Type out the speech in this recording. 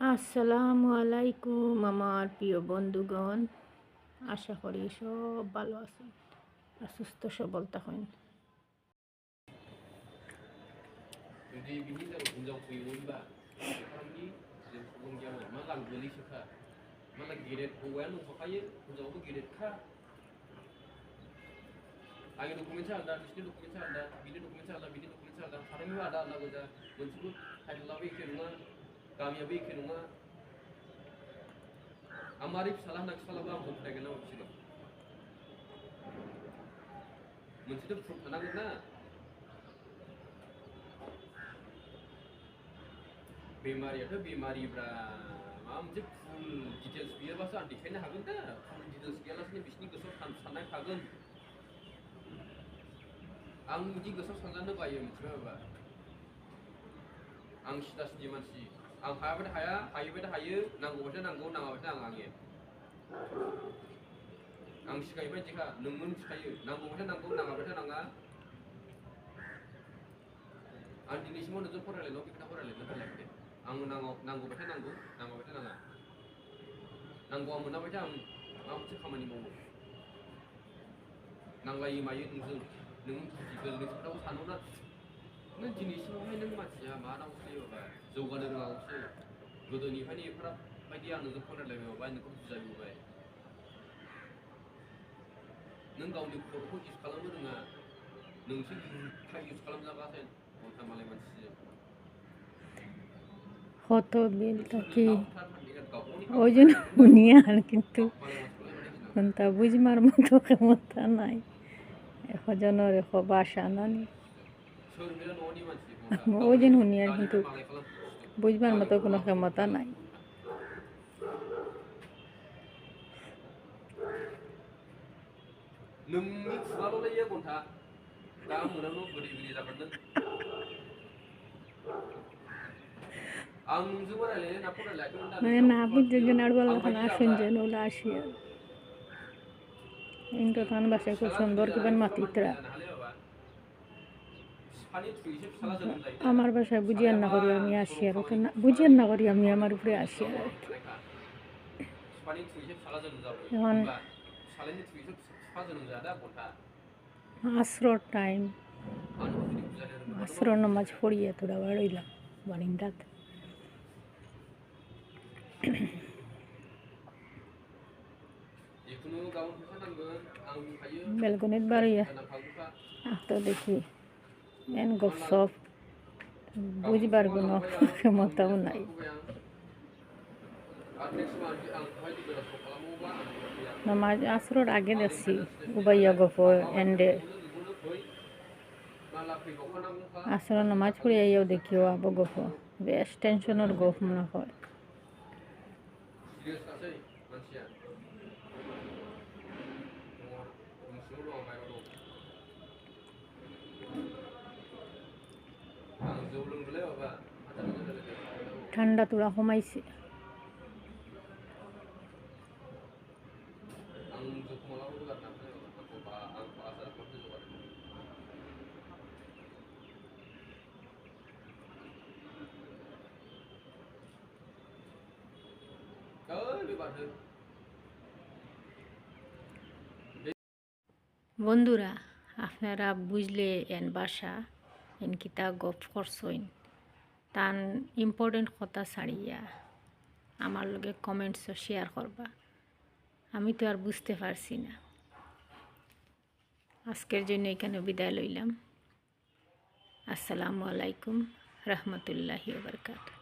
আসসালামু আলাইকুম আমার প্রিয় বন্ধুগণ, আশা করি সব ভালো আছেন আর সুস্থ সবল থাকেন। जुदि बिनि हिनजाव फैयोमोनबा बे खालामनि जों सुबुं गैयामोन मा लां गोलैसोखा मालाय गेदेर हौवायानो दंफाखायो हिनजावाबो गेदेरखा आंनि डकुमेन्टसा आलदा बिसिनि डकुमेन्टसा आलदा बिनि डकुमेन्टसा आलदा बिनि डकुमेन्टसा आलदा सानैनिबो आलदा आलदा गोजा मोनसेबो टाइटेलाबो एखे नङा गामियाबो एखे नङा आं मारै फिसाला होनना खिथालाबा आंखौ फोथायगोन ना बिसोरो मोनसेथ' प्रुफ थानांगोन ना बेमारियाथ' बेमारिब्रा माबा मोनसे फुल डिटेल्स बियोबासो आं देखायनो हागोन दा फुल डिटेल्स गैयालासेनो बिसिनि गोसोआव साननाय थागोन आं बिदि गोसोआव सानजानो बायो मिथिबाय बाबा आं सिदा सिदि मानसि आं हायाबाथाय हाया हायोबाथाय हायो नांगौबाथाय नांगौ नाङाबाथाय नाङा आंनि आं सिखायो बायदिखा नोंबो मिथिखायो नांगौबाथाय नांगौ नाङाबाथाय नाङा आं दिनैसिमाव नोंजों फरायलायनायाव बे खोथा फरायलायनो फरायलायाखै आं नांगौबाथाय नांगौ नाङाबाथाय नाङा नांगौआ मोनाबाथाय आं माबा मोनसे खामानि मावो नांलायो मायो नोंजों नों बुजिगोन नों खोथाखौ सानोना नों दिनैसिमावहाय नों मानसिया मा नांगौसै बाबा जौगानो रोङागौसै गोदोनिफ्रायनो एफाराब बायदि आं नोंजों फरायलायबाय नोंखौ बुजायबोबाय नों गावनि खर'खौ इउज खालामनो रोङा नोंसो जुथा इउज खालामजागासिनो गन्था मालाय मानसिजों কত বিলটা কি ওই জন্য শুনি আর কিন্তু কোনটা বুঝবার মতো ক্ষমতা নাই এজনের এখ বাসা নানি ওই দিন শুনি আর কিন্তু বুঝবার মতো কোনো ক্ষমতা নাই। नोंनि खुगाल'लायो गन्था दा मोनावनो गोदै गोदै जागोन नों आं नोंजोंबो रायलायनो ना फरायलायाखैमोन दा মানে না বুঝতে যে নাড়বালা খান আসুন যে ওলা আসিয়া ইনটো থান বাসায় খুব সুন্দর কিবেন মাতিত্রা আমার বাসায় বুঝিয়ার না করি আমি আসি আর তো বুঝিয়ার না করি আমি আমার উপরে আসি আর এখন আসরর টাইম আসরর নামাজ পড়িয়ে তোরা বাড়ইলাম বারিন্দাত বেলকনিত বাড়িয়া তো দেখি এন গপ সপ বুঝবার কোনো ক্ষমতাও নাই। নামাজ আসরর আগে দেখছি উবাইয়া গপ এন্ডে আসরর নামাজ পড়িয়াও দেখিও আবো গপ বেশ টেনশনের গপ মনে হয়। ঠান্ডা তোরা কমাইছে বন্ধুরা আপনারা বুঝলে এন বাসা এন কিতা গপ করছইন তান ইম্পর্টেন্ট কথা ছাড়িয়া আমার লগে কমেন্টসও শেয়ার করবা আমি তো আর বুঝতে পারছি না। আজকের জন্য এখানে বিদায় লইলাম। আসসালামু আলাইকুম রহমতুল্লাহি ওয়া বারাকাতুহু।